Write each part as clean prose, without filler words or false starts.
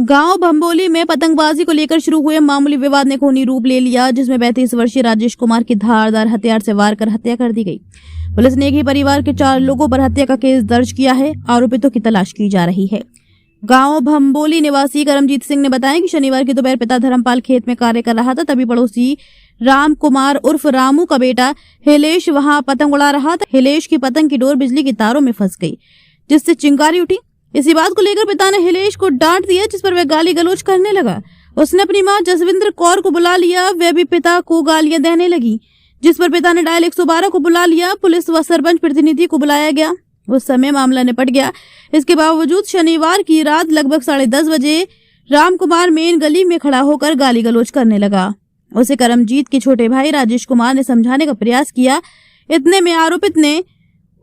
गांव भंबोली में पतंगबाजी को लेकर शुरू हुए मामूली विवाद ने खूनी रूप ले लिया, जिसमें 32 वर्षीय राजेश कुमार की धारदार हथियार से वार कर हत्या कर दी गई। पुलिस ने एक ही परिवार के 4 लोगों पर हत्या का केस दर्ज किया है। आरोपितों की तलाश की जा रही है। गांव भंबोली निवासी करमजीत सिंह ने बताया कि शनिवार की दोपहर पिता धर्मपाल खेत में कार्य कर रहा था, तभी पड़ोसी राम कुमार उर्फ रामू का बेटा हिलेश वहां पतंग उड़ा रहा था। हिलेश की पतंग की डोर बिजली की तारों में फंस गई, जिससे चिंगारी उठी। इसी बात को लेकर पिता ने हिलेश को डांट दिया, जिस पर वह गाली गलौज करने लगा। उसने अपनी मां जसविंदर कौर को बुला लिया, वह भी पिता को गालियां देने लगी, जिस पर पिता ने डायल 112 को बुला लिया। पुलिस व सरपंच प्रतिनिधि को बुलाया गया। उस समय मामला निपट गया। इसके बावजूद शनिवार की रात लगभग 10:30 बजे राम कुमार मेन गली में खड़ा होकर गाली गलौज करने लगा। उसे करमजीत के छोटे भाई राजेश कुमार ने समझाने का प्रयास किया। इतने में आरोपित ने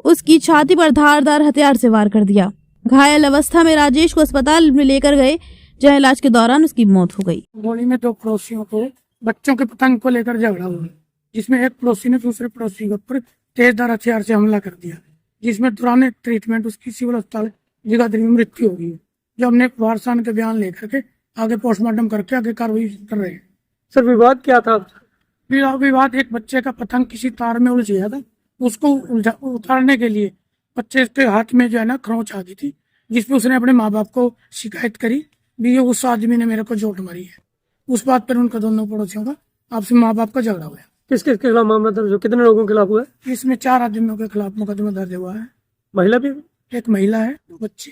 उसकी छाती पर धारदार हथियार से वार कर दिया। घायल अवस्था में राजेश को अस्पताल में लेकर गए, जहां इलाज के दौरान उसकी मौत हो गई। गोली में 2 पड़ोसियों को बच्चों के पतंग को लेकर झगड़ा हुआ, जिसमें एक पड़ोसी ने दूसरे पड़ोसी के ऊपर तेजधार हथियार से हमला कर दिया, जिसमें दौरान ट्रीटमेंट उसकी सिविल अस्पताल जगाधरी में मृत्यु हो गई। जो हमने वारसान के बयान लेकर के आगे पोस्टमार्टम करके आगे कार्रवाई कर रहे हैं। सर विवाद क्या था? विवाद एक बच्चे का पतंग किसी तार में उलझ गया था, उसको उतारने के लिए बच्चे के हाथ में जो है ना खरोंच आ गई थी, जिसपे उसने अपने माँ बाप को शिकायत करी भी ये उस आदमी ने मेरे को चोट मारी है। उस बात पर उनका दोनों पड़ोसियों का आपसे माँ बाप का झगड़ा हुआ। किस किस के खिलाफ मामला दर्ज हो? कितने लोगों के खिलाफ हुआ है? इसमें 4 आदमियों के खिलाफ मुकदमा दर्ज हुआ है। महिला भी? एक महिला है, 2 बच्चे।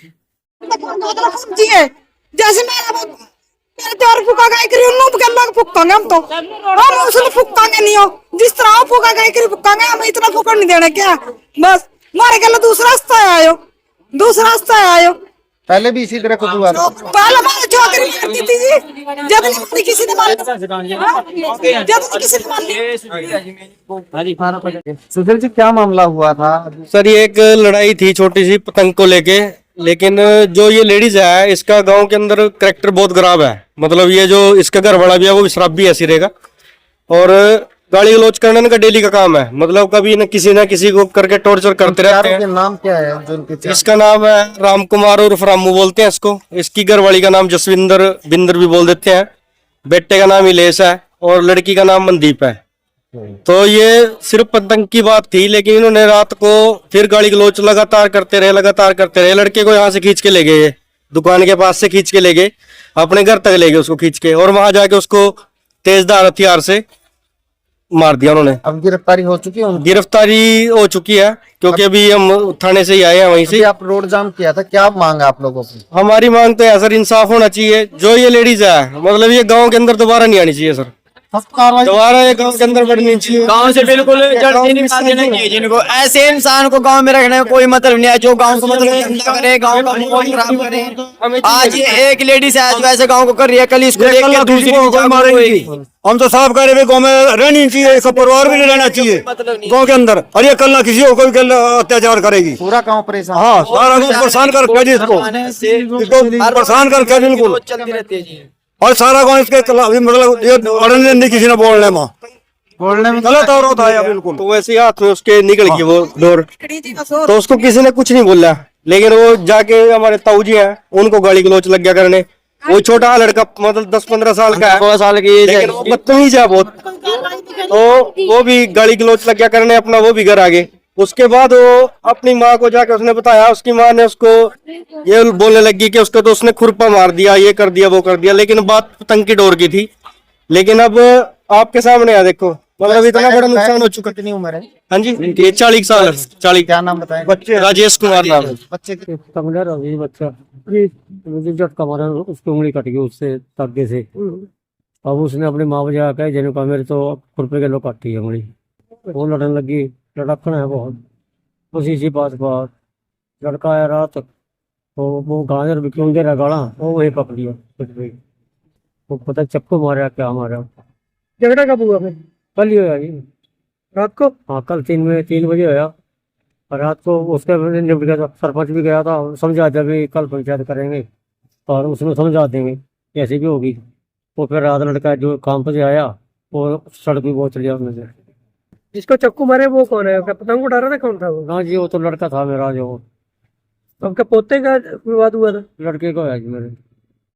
जैसे मेरे त्योहार फूका गए करी उन्होंने के लोग फूकांगे हम तो हम उसने फूकांगे नहीं हो, जिस तरह फूका गए करी फूकांगे हम, इतना फूकन नहीं देना क्या। बस मारे के दूसरा रास्ता आयो। पहले भी इसी तरह कुछ हुआ था? पहले हमारे छोकरी करती थी जी, जब नहीं किसी ने मारी, जब किसी ने मारी। सुधीर जी, क्या मामला हुआ था? सर ये एक लड़ाई थी छोटी सी पतंग को लेके, लेकिन जो ये लेडीज है इसका गांव के अंदर करैक्टर बहुत खराब है। मतलब ये जो इसका घर वाला भी है वो भी शराबी ऐसी रहेगा, और गाली गलौज करने का डेली का काम है। मतलब कभी न किसी को करके टॉर्चर करते रहते हैं। नाम क्या है जो उनके? इसका नाम है राम कुमार उर्फ रामू बोलते हैं इसको। इसकी घरवाली का नाम जसविंदर बिंदर भी बोल देते हैं। बेटे का नाम हिलेश है और लड़की का नाम मनदीप है। तो ये सिर्फ पतंग की बात थी, लेकिन इन्होंने रात को फिर गाली गलौज लगातार करते रहे। लड़के को यहाँ से खींच के ले गए, दुकान के पास से खींच के ले गए, अपने घर तक ले गए उसको खींच के, और वहां जाके उसको तेजधार हथियार से मार दिया उन्होंने। अब गिरफ्तारी हो चुकी है? गिरफ्तारी हो चुकी है, क्योंकि अभी हम थाने से ही आए हैं वहीं से। आप रोड जाम किया था, क्या मांग है आप लोगों की? हमारी मांग तो है सर, इंसाफ होना चाहिए। जो ये लेडीज है, मतलब ये गांव के अंदर दोबारा नहीं आनी चाहिए सर, दोबारा ये गांव के अंदर बढ़नी चाहिए। गांव से बिल्कुल जिनको ऐसे इंसान को गांव में रखने का कोई मतलब नहीं है, जो गांव को मतलब गंदा करे, गांव का माहौल खराब करे। आज ये एक लेडीज है जो ऐसे गांव को कर रही है, कल इसको देख के दूसरी को मारेगी। हम तो साफ कह रहे गाँव में रहनी चाहिए, इसका परिवार भी नहीं रहना चाहिए गाँव के अंदर, और ये कल ना किसी को कोई अत्याचार करेगी। पूरा गाँव परेशान? हाँ, सारा गाँव परेशान कर इसको परेशान करके बिल्कुल, और सारा गाँव इसके मतलब ये अड़ने नहीं किसी ने बोलने में गलत और होता है बिल्कुल। तो वैसे हाथ में उसके निकल गई वो डोर, तो उसको किसी ने कुछ नहीं बोला, लेकिन वो जाके हमारे ताऊ जी हैं उनको गाली गलौज लग गया करने। वो छोटा लड़का मतलब 10-15 साल का है, 16 साल की, लेकिन वो बदतमीज है बहुत, तो वो भी गाली गलौज लग गया करने अपना, वो भी घर आ गए। उसके बाद वो अपनी माँ को जाकर उसने बताया, उसकी माँ ने उसको ये बोलने लगी कि उसको तो उसने खुरपा मार दिया, ये कर दिया वो कर दिया, लेकिन बात पतंग की डोर की थी। लेकिन अब आपके सामने है, देखो मतलब इतना बड़ा नुकसान हो चुका। कितनी उम्र है? हाँ जी, ये 40 साल है। 40। क्या नाम बताएं? बच्चे राजेश कुमार नाम है बच्चे की। बच्चा झटका मारा, उसकी उंगली कट गई उससे तागे से। अब उसने अपनी माँ को जाकर जिन्हें कहा मेरे तो खुरपे के लोग काटी है उंगली। वो लड़ने लगी, लड़खन है बहुत। उसी से पास लड़का आया रात, तो वो गाजर बिकूं दे रहा गाड़ा, वो वही पकड़ लिया। वो पता चक्कू मारा क्या मारा। झगड़ा कब हुआ? कल ही होया जी, रात को? हाँ, कल 3 बजे होया। और रात को उसके निपट गया था, सरपंच भी गया था, समझा दिया भी कल पंचायत करेंगे और उसमें समझा देंगे कैसे भी होगी। वो फिर रात लड़का जो काम पर से आया, वो सड़क भी बहुत चल गया उसमें से। जिसको चक्कू मारे वो कौन है? पतंग उठा रहा था, कौन था वो? हाँ जी, वो तो लड़का था मेरा। जो आपके पोते का विवाद हुआ था? लड़के को है जी मेरे।